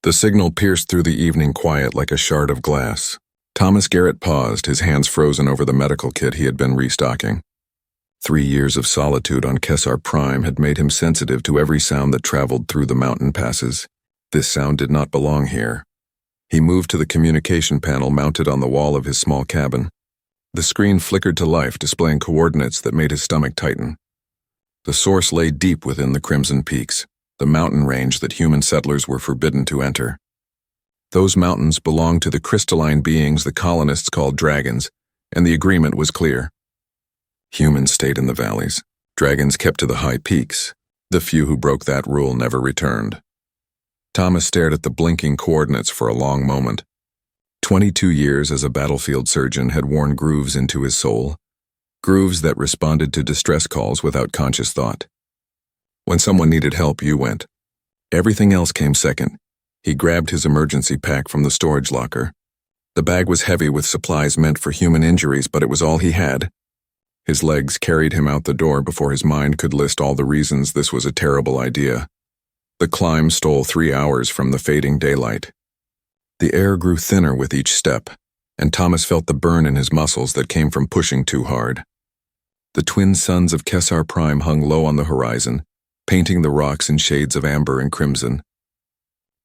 The signal pierced through the evening quiet like a shard of glass. Thomas Garrett paused, his hands frozen over the medical kit he had been restocking. 3 years of solitude on Kesar Prime had made him sensitive to every sound that traveled through the mountain passes. This sound did not belong here. He moved to the communication panel mounted on the wall of his small cabin. The screen flickered to life, displaying coordinates that made his stomach tighten. The source lay deep within the Crimson Peaks, the mountain range that human settlers were forbidden to enter. Those mountains belonged to the crystalline beings the colonists called dragons, and the agreement was clear. Humans stayed in the valleys. Dragons kept to the high peaks. The few who broke that rule never returned. Thomas stared at the blinking coordinates for a long moment. 22 years as a battlefield surgeon had worn grooves into his soul, grooves that responded to distress calls without conscious thought. When someone needed help, you went. Everything else came second. He grabbed his emergency pack from the storage locker. The bag was heavy with supplies meant for human injuries, but it was all he had. His legs carried him out the door before his mind could list all the reasons this was a terrible idea. The climb stole 3 hours from the fading daylight. The air grew thinner with each step, and Thomas felt the burn in his muscles that came from pushing too hard. The twin suns of Kesar Prime hung low on the horizon, painting the rocks in shades of amber and crimson.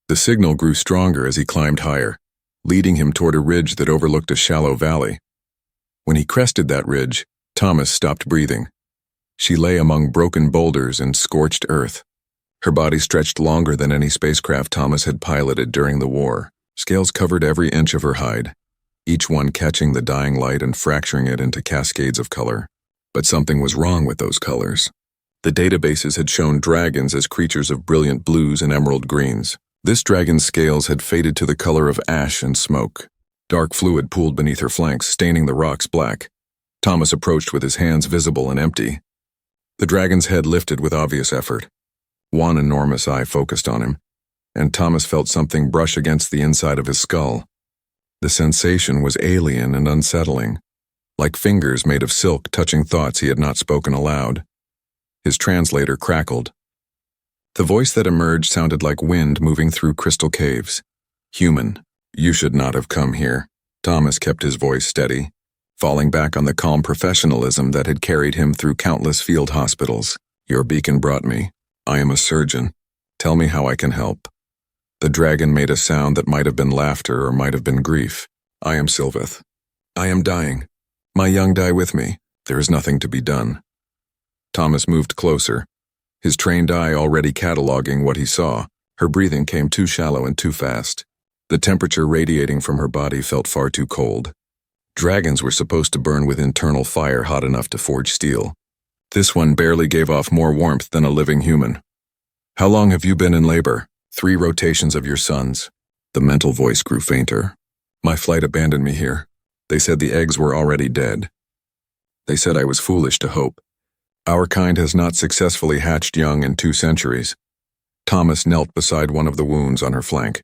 The signal grew stronger as he climbed higher, leading him toward a ridge that overlooked a shallow valley. When he crested that ridge, Thomas stopped breathing. She lay among broken boulders and scorched earth. Her body stretched longer than any spacecraft Thomas had piloted during the war. Scales covered every inch of her hide, each one catching the dying light and fracturing it into cascades of color. But something was wrong with those colors. The databases had shown dragons as creatures of brilliant blues and emerald greens. This dragon's scales had faded to the color of ash and smoke. Dark fluid pooled beneath her flanks, staining the rocks black. Thomas approached with his hands visible and empty. The dragon's head lifted with obvious effort. One enormous eye focused on him, and Thomas felt something brush against the inside of his skull. The sensation was alien and unsettling, like fingers made of silk touching thoughts he had not spoken aloud. His translator crackled. The voice that emerged sounded like wind moving through crystal caves. "Human, you should not have come here." Thomas kept his voice steady, falling back on the calm professionalism that had carried him through countless field hospitals. "Your beacon brought me. I am a surgeon. Tell me how I can help." The dragon made a sound that might have been laughter or might have been grief. "I am Sylveth. I am dying. My young die with me. There is nothing to be done." Thomas moved closer, his trained eye already cataloging what he saw. Her breathing came too shallow and too fast. The temperature radiating from her body felt far too cold. Dragons were supposed to burn with internal fire hot enough to forge steel. This one barely gave off more warmth than a living human. "How long have you been in labor?" "3 rotations of your sons." The mental voice grew fainter. "My flight abandoned me here. They said the eggs were already dead. They said I was foolish to hope. Our kind has not successfully hatched young in 2 centuries. Thomas knelt beside one of the wounds on her flank.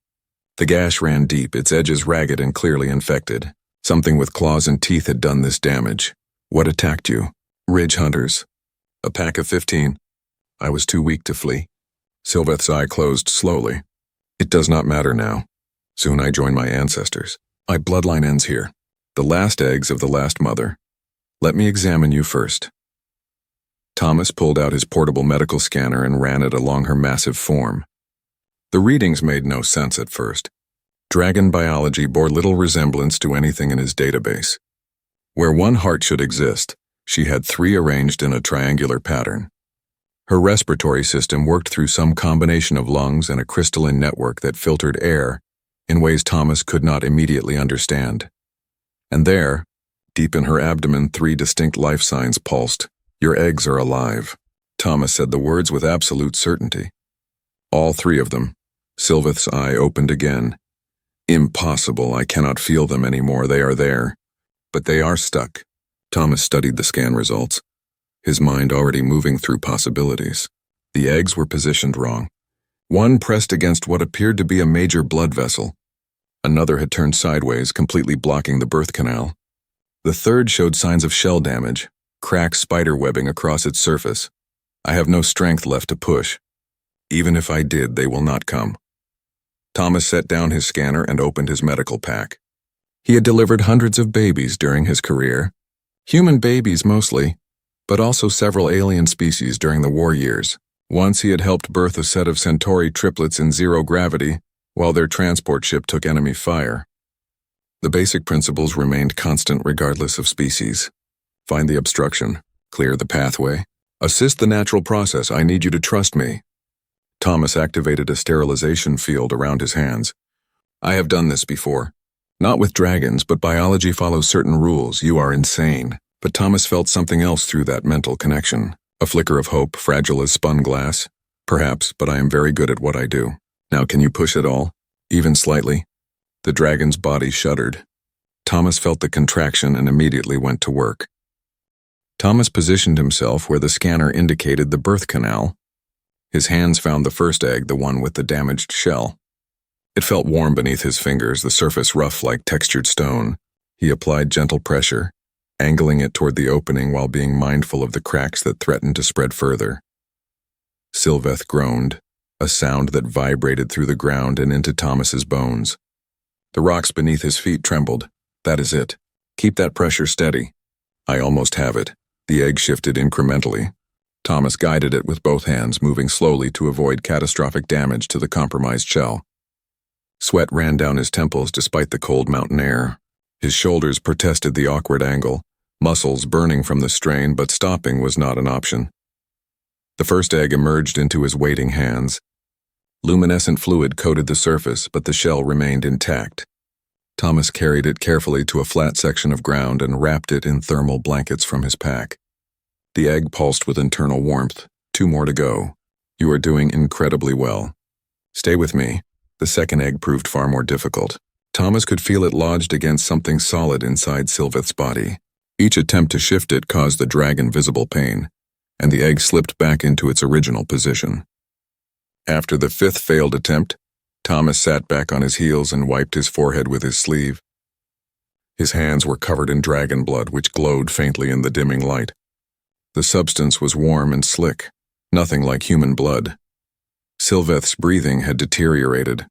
The gash ran deep, its edges ragged and clearly infected. Something with claws and teeth had done this damage. "What attacked you?" "Ridge hunters. A pack of 15. I was too weak to flee." Sylveth's eye closed slowly. "It does not matter now. Soon I join my ancestors. My bloodline ends here. The last eggs of the last mother. Let me examine you first." Thomas pulled out his portable medical scanner and ran it along her massive form. The readings made no sense at first. Dragon biology bore little resemblance to anything in his database. Where one heart should exist, she had 3 arranged in a triangular pattern. Her respiratory system worked through some combination of lungs and a crystalline network that filtered air in ways Thomas could not immediately understand. And there, deep in her abdomen, 3 distinct life signs pulsed. "Your eggs are alive." Thomas said the words with absolute certainty. "All 3 of them." Sylveth's eye opened again. "Impossible, I cannot feel them anymore, they are there. But they are stuck." Thomas studied the scan results, his mind already moving through possibilities. The eggs were positioned wrong. One pressed against what appeared to be a major blood vessel. Another had turned sideways, completely blocking the birth canal. The third showed signs of shell damage, cracked spider webbing across its surface. "I have no strength left to push. Even if I did, they will not come." Thomas set down his scanner and opened his medical pack. He had delivered hundreds of babies during his career. Human babies mostly, but also several alien species during the war years. Once he had helped birth a set of Centauri triplets in zero gravity while their transport ship took enemy fire. The basic principles remained constant regardless of species. Find the obstruction, clear the pathway, assist the natural process. I need you to trust me. Thomas activated a sterilization field around his hands. I have done this before. Not with dragons, but biology follows certain rules. You are insane. But Thomas felt something else through that mental connection. A flicker of hope, fragile as spun glass. Perhaps, but I am very good at what I do. Now can you push it all? Even slightly? The dragon's body shuddered. Thomas felt the contraction and immediately went to work. Thomas positioned himself where the scanner indicated the birth canal. His hands found the first egg, the one with the damaged shell. It felt warm beneath his fingers, the surface rough like textured stone. He applied gentle pressure, angling it toward the opening while being mindful of the cracks that threatened to spread further. Sylveth groaned, a sound that vibrated through the ground and into Thomas's bones. The rocks beneath his feet trembled. That is it. Keep that pressure steady. I almost have it. The egg shifted incrementally. Thomas guided it with both hands, moving slowly to avoid catastrophic damage to the compromised shell. Sweat ran down his temples despite the cold mountain air. His shoulders protested the awkward angle, muscles burning from the strain, but stopping was not an option. The first egg emerged into his waiting hands. Luminescent fluid coated the surface, but the shell remained intact. Thomas carried it carefully to a flat section of ground and wrapped it in thermal blankets from his pack. The egg pulsed with internal warmth. 2 more to go. You are doing incredibly well. Stay with me. The second egg proved far more difficult. Thomas could feel it lodged against something solid inside Sylveth's body. Each attempt to shift it caused the dragon visible pain, and the egg slipped back into its original position. After the 5th failed attempt, Thomas sat back on his heels and wiped his forehead with his sleeve. His hands were covered in dragon blood, which glowed faintly in the dimming light. The substance was warm and slick, nothing like human blood. Sylveth's breathing had deteriorated.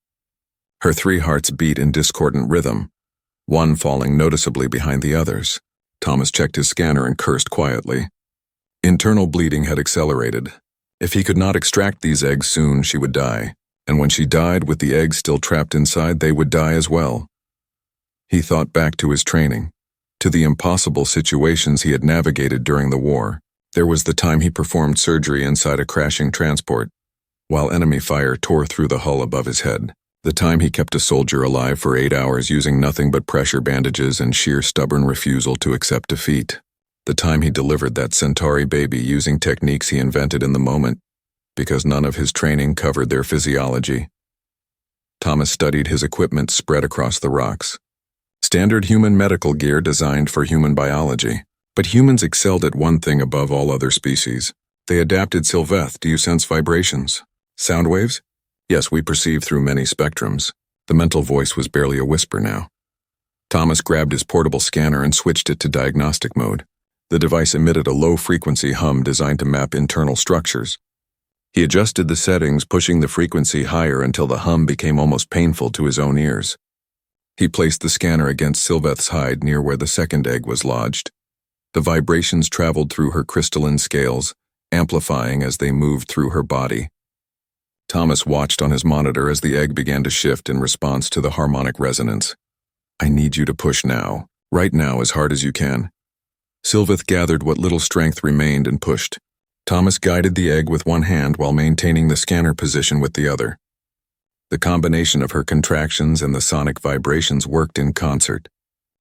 Her 3 hearts beat in discordant rhythm, one falling noticeably behind the others. Thomas checked his scanner and cursed quietly. Internal bleeding had accelerated. If he could not extract these eggs soon, she would die, and when she died with the eggs still trapped inside, they would die as well. He thought back to his training, to the impossible situations he had navigated during the war. There was the time he performed surgery inside a crashing transport, while enemy fire tore through the hull above his head. The time he kept a soldier alive for 8 hours using nothing but pressure bandages and sheer stubborn refusal to accept defeat. The time he delivered that Centauri baby using techniques he invented in the moment, because none of his training covered their physiology. Thomas studied his equipment spread across the rocks. Standard human medical gear designed for human biology. But humans excelled at one thing above all other species. They adapted. Sylveth, do you sense vibrations? Sound waves? Yes, we perceive through many spectrums. The mental voice was barely a whisper now. Thomas grabbed his portable scanner and switched it to diagnostic mode. The device emitted a low-frequency hum designed to map internal structures. He adjusted the settings, pushing the frequency higher until the hum became almost painful to his own ears. He placed the scanner against Sylveth's hide near where the second egg was lodged. The vibrations traveled through her crystalline scales, amplifying as they moved through her body. Thomas watched on his monitor as the egg began to shift in response to the harmonic resonance. I need you to push now, right now, as hard as you can. Sylveth gathered what little strength remained and pushed. Thomas guided the egg with one hand while maintaining the scanner position with the other. The combination of her contractions and the sonic vibrations worked in concert.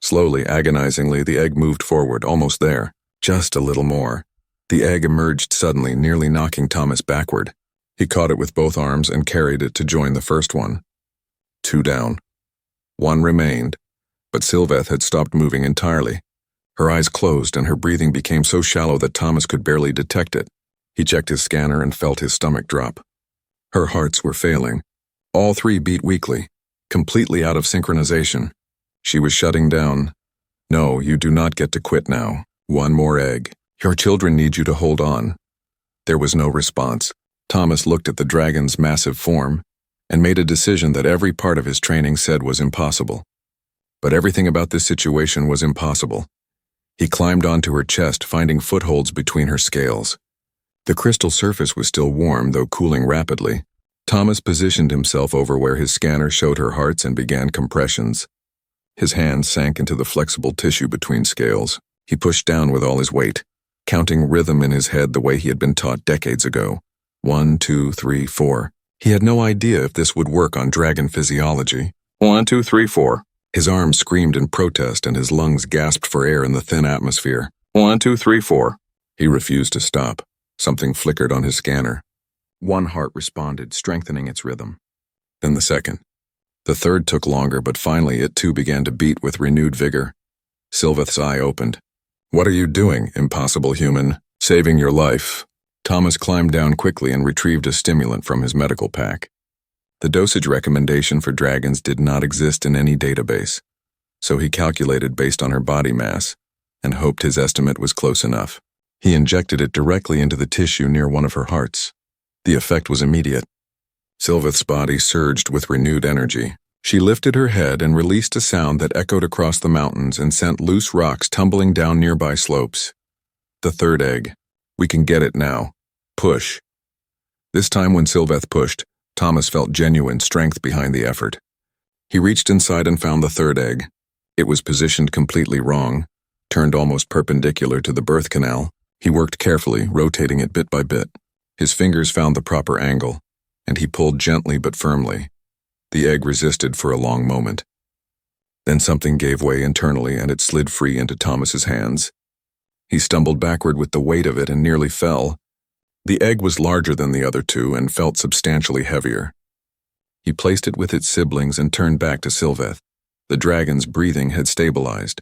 Slowly, agonizingly, the egg moved forward, almost there. Just a little more. The egg emerged suddenly, nearly knocking Thomas backward. He caught it with both arms and carried it to join the first one. 2 down. 1 remained, but Sylveth had stopped moving entirely. Her eyes closed and her breathing became so shallow that Thomas could barely detect it. He checked his scanner and felt his stomach drop. Her hearts were failing. All 3 beat weakly, completely out of synchronization. She was shutting down. No, you do not get to quit now. 1 more egg. Your children need you to hold on. There was no response. Thomas looked at the dragon's massive form, and made a decision that every part of his training said was impossible. But everything about this situation was impossible. He climbed onto her chest, finding footholds between her scales. The crystal surface was still warm, though cooling rapidly. Thomas positioned himself over where his scanner showed her hearts and began compressions. His hands sank into the flexible tissue between scales. He pushed down with all his weight, counting rhythm in his head the way he had been taught decades ago. 1, 2, 3, 4. He had no idea if this would work on dragon physiology. 1, 2, 3, 4. His arms screamed in protest and his lungs gasped for air in the thin atmosphere. 1, 2, 3, 4. He refused to stop. Something flickered on his scanner. One heart responded, strengthening its rhythm. Then the second. The third took longer, but finally it too began to beat with renewed vigor. Sylveth's eye opened. "What are you doing, impossible human? Saving your life." Thomas climbed down quickly and retrieved a stimulant from his medical pack. The dosage recommendation for dragons did not exist in any database, so he calculated based on her body mass and hoped his estimate was close enough. He injected it directly into the tissue near one of her hearts. The effect was immediate. Sylveth's body surged with renewed energy. She lifted her head and released a sound that echoed across the mountains and sent loose rocks tumbling down nearby slopes. The third egg. We can get it now. Push. This time when Sylveth pushed, Thomas felt genuine strength behind the effort. He reached inside and found the third egg. It was positioned completely wrong, turned almost perpendicular to the birth canal. He worked carefully, rotating it bit by bit. His fingers found the proper angle, and he pulled gently but firmly. The egg resisted for a long moment. Then something gave way internally and it slid free into Thomas's hands. He stumbled backward with the weight of it and nearly fell. The egg was larger than the other two and felt substantially heavier. He placed it with its siblings and turned back to Sylveth. The dragon's breathing had stabilized.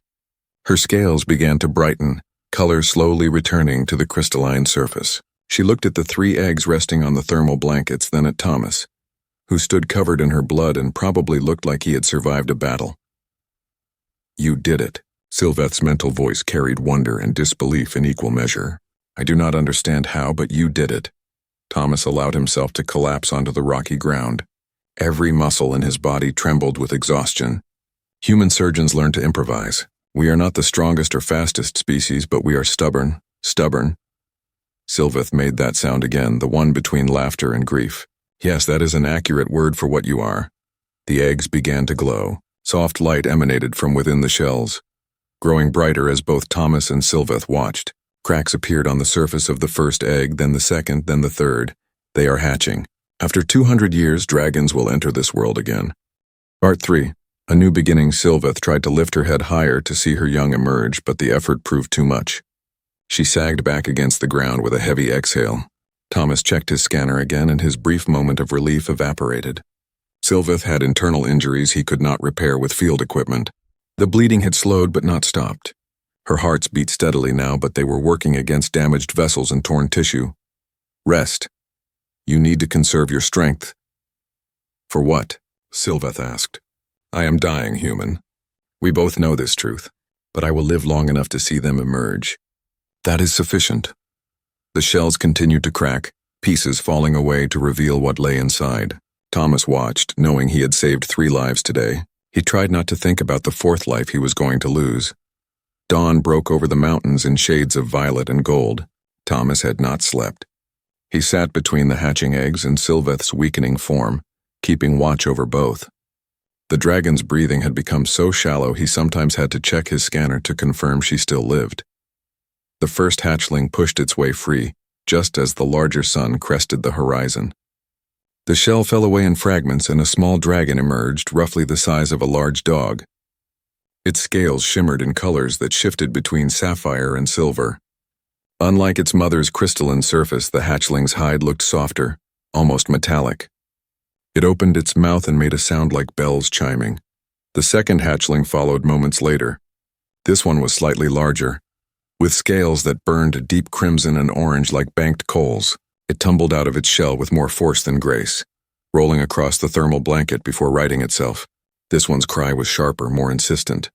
Her scales began to brighten, color slowly returning to the crystalline surface. She looked at the 3 eggs resting on the thermal blankets, then at Thomas, who stood covered in her blood and probably looked like he had survived a battle. "You did it." Sylveth's mental voice carried wonder and disbelief in equal measure. "I do not understand how, but you did it." Thomas allowed himself to collapse onto the rocky ground. Every muscle in his body trembled with exhaustion. Human surgeons learn to improvise. We are not the strongest or fastest species, but we are stubborn. Sylveth made that sound again, the one between laughter and grief. "Yes, that is an accurate word for what you are." The eggs began to glow. Soft light emanated from within the shells, growing brighter as both Thomas and Sylveth watched. Cracks appeared on the surface of the first egg, then the second, then the third. They are hatching. After 200 years, dragons will enter this world again. Part 3. A new beginning. Sylveth tried to lift her head higher to see her young emerge, but the effort proved too much. She sagged back against the ground with a heavy exhale. Thomas checked his scanner again, and his brief moment of relief evaporated. Sylveth had internal injuries he could not repair with field equipment. The bleeding had slowed but not stopped. Her hearts beat steadily now, but they were working against damaged vessels and torn tissue. "Rest. You need to conserve your strength." "For what?" Sylveth asked. "I am dying, human. We both know this truth, but I will live long enough to see them emerge. That is sufficient." The shells continued to crack, pieces falling away to reveal what lay inside. Thomas watched, knowing he had saved 3 lives today. He tried not to think about the 4th life he was going to lose. Dawn broke over the mountains in shades of violet and gold. Thomas had not slept. He sat between the hatching eggs and Sylveth's weakening form, keeping watch over both. The dragon's breathing had become so shallow he sometimes had to check his scanner to confirm she still lived. The first hatchling pushed its way free, just as the larger sun crested the horizon. The shell fell away in fragments and a small dragon emerged, roughly the size of a large dog. Its scales shimmered in colors that shifted between sapphire and silver. Unlike its mother's crystalline surface, the hatchling's hide looked softer, almost metallic. It opened its mouth and made a sound like bells chiming. The second hatchling followed moments later. This one was slightly larger, with scales that burned deep crimson and orange like banked coals. It tumbled out of its shell with more force than grace, rolling across the thermal blanket before righting itself. This one's cry was sharper, more insistent.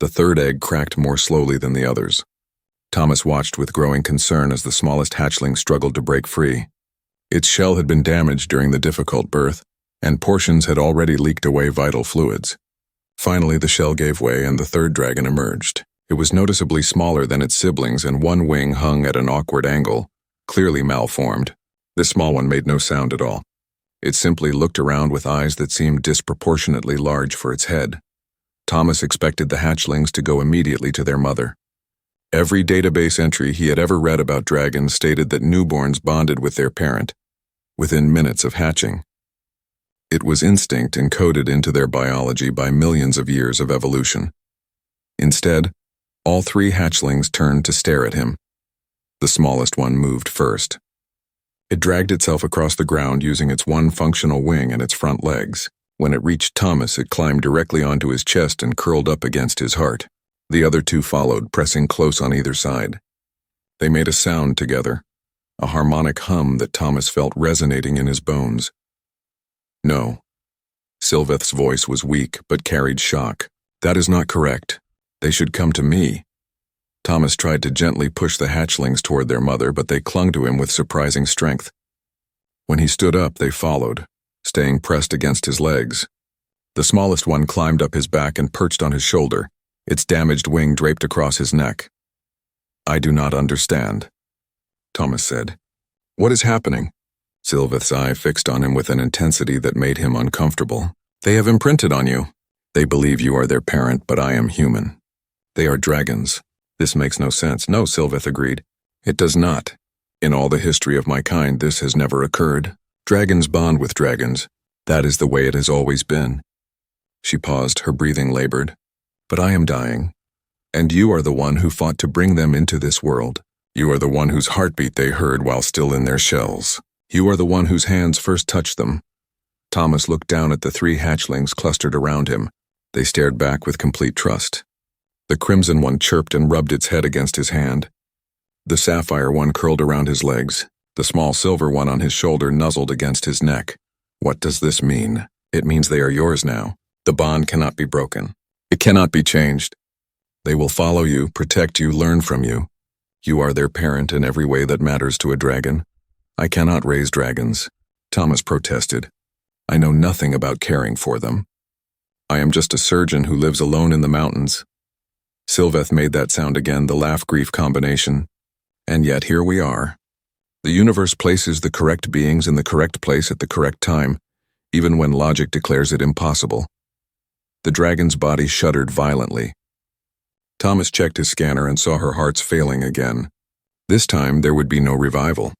The third egg cracked more slowly than the others. Thomas watched with growing concern as the smallest hatchling struggled to break free. Its shell had been damaged during the difficult birth, and portions had already leaked away vital fluids. Finally, the shell gave way and the third dragon emerged. It was noticeably smaller than its siblings, and one wing hung at an awkward angle, clearly malformed. This small one made no sound at all. It simply looked around with eyes that seemed disproportionately large for its head. Thomas expected the hatchlings to go immediately to their mother. Every database entry he had ever read about dragons stated that newborns bonded with their parent within minutes of hatching. It was instinct encoded into their biology by millions of years of evolution. Instead, all three hatchlings turned to stare at him. The smallest one moved first. It dragged itself across the ground using its one functional wing and its front legs. When it reached Thomas, it climbed directly onto his chest and curled up against his heart. The other two followed, pressing close on either side. They made a sound together, a harmonic hum that Thomas felt resonating in his bones. No. Sylveth's voice was weak but carried shock. That is not correct. They should come to me. Thomas tried to gently push the hatchlings toward their mother, but they clung to him with surprising strength. When he stood up, they followed, staying pressed against his legs. The smallest one climbed up his back and perched on his shoulder, its damaged wing draped across his neck. "I do not understand," Thomas said. "What is happening?" Sylveth's eye fixed on him with an intensity that made him uncomfortable. "They have imprinted on you. They believe you are their parent, but I am human. They are dragons. This makes no sense." "No," Sylveth agreed. "It does not. In all the history of my kind, this has never occurred. Dragons bond with dragons. That is the way it has always been." She paused, her breathing labored. "But I am dying. And you are the one who fought to bring them into this world. You are the one whose heartbeat they heard while still in their shells. You are the one whose hands first touched them." Thomas looked down at the three hatchlings clustered around him. They stared back with complete trust. The crimson one chirped and rubbed its head against his hand. The sapphire one curled around his legs. The small silver one on his shoulder nuzzled against his neck. "What does this mean?" "It means they are yours now. The bond cannot be broken. It cannot be changed. They will follow you, protect you, learn from you. You are their parent in every way that matters to a dragon. I cannot raise dragons," Thomas protested. "I know nothing about caring for them. I am just a surgeon who lives alone in the mountains." Sylveth made that sound again, the laugh-grief combination. "And yet here we are. The universe places the correct beings in the correct place at the correct time, even when logic declares it impossible." The dragon's body shuddered violently. Thomas checked his scanner and saw her heart's failing again. This time there would be no revival.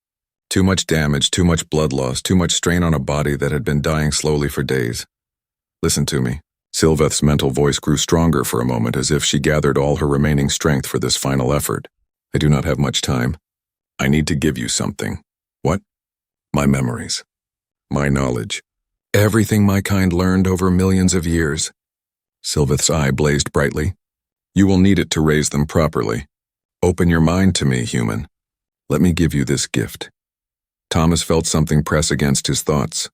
Too much damage, too much blood loss, too much strain on a body that had been dying slowly for days. "Listen to me." Sylveth's mental voice grew stronger for a moment, as if she gathered all her remaining strength for this final effort. "I do not have much time. I need to give you something." "What?" "My memories. My knowledge. Everything my kind learned over millions of years." Sylveth's eye blazed brightly. "You will need it to raise them properly. Open your mind to me, human. Let me give you this gift." Thomas felt something press against his thoughts.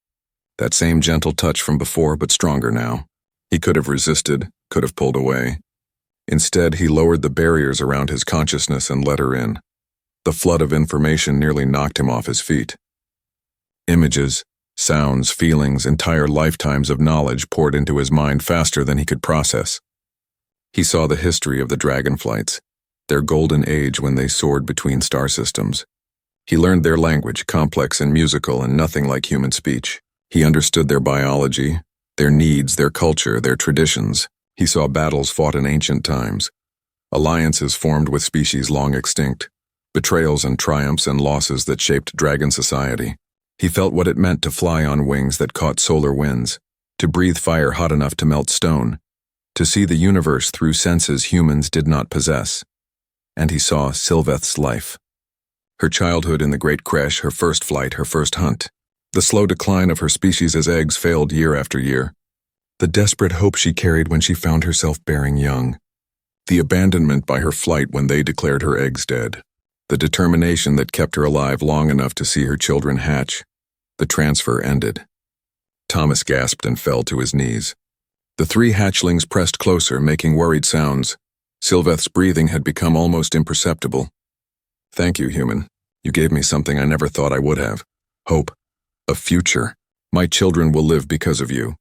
That same gentle touch from before, but stronger now. He could have resisted, could have pulled away. Instead, he lowered the barriers around his consciousness and let her in. The flood of information nearly knocked him off his feet. Images, sounds, feelings, entire lifetimes of knowledge poured into his mind faster than he could process. He saw the history of the dragonflights, their golden age when they soared between star systems. He learned their language, complex and musical and nothing like human speech. He understood their biology, their needs, their culture, their traditions. He saw battles fought in ancient times, alliances formed with species long extinct, betrayals and triumphs and losses that shaped dragon society. He felt what it meant to fly on wings that caught solar winds, to breathe fire hot enough to melt stone, to see the universe through senses humans did not possess. And he saw Sylveth's life. Her childhood in the Great Crash, her first flight, her first hunt. The slow decline of her species as eggs failed year after year. The desperate hope she carried when she found herself bearing young. The abandonment by her flight when they declared her eggs dead. The determination that kept her alive long enough to see her children hatch. The transfer ended. Thomas gasped and fell to his knees. The three hatchlings pressed closer, making worried sounds. Sylveth's breathing had become almost imperceptible. "Thank you, human. You gave me something I never thought I would have. Hope. A future. My children will live because of you.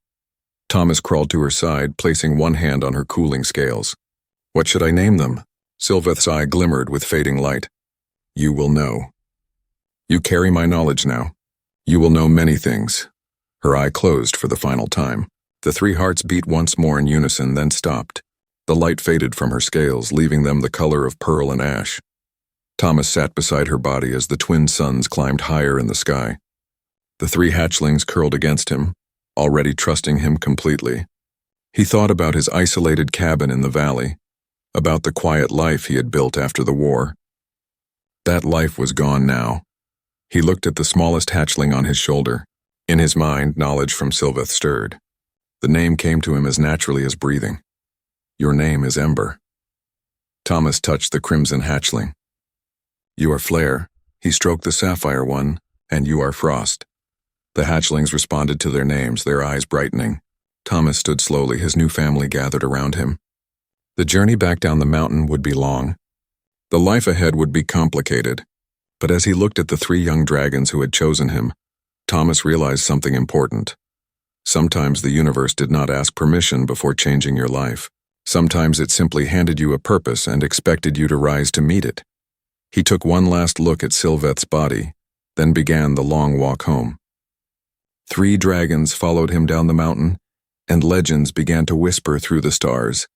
Thomas crawled to her side, placing one hand on her cooling scales. What should I name them? Sylveth's eye glimmered with fading light. You will know. You carry my knowledge now. You will know many things. Her eye closed for the final time. The three hearts beat once more in unison, then stopped. The light faded from her scales, leaving them the color of pearl and ash. Thomas sat beside her body as the twin suns climbed higher in the sky. The three hatchlings curled against him, already trusting him completely. He thought about his isolated cabin in the valley, about the quiet life he had built after the war. That life was gone now. He looked at the smallest hatchling on his shoulder. In his mind, knowledge from Sylveth stirred. The name came to him as naturally as breathing. Your name is Ember. Thomas touched the crimson hatchling. You are Flare. He stroked the sapphire one, and you are Frost. The hatchlings responded to their names, their eyes brightening. Thomas stood slowly, his new family gathered around him. The journey back down the mountain would be long. The life ahead would be complicated. But as he looked at the three young dragons who had chosen him, Thomas realized something important. Sometimes the universe did not ask permission before changing your life. Sometimes it simply handed you a purpose and expected you to rise to meet it. He took one last look at Sylveth's body, then began the long walk home. 3 dragons followed him down the mountain, and legends began to whisper through the stars.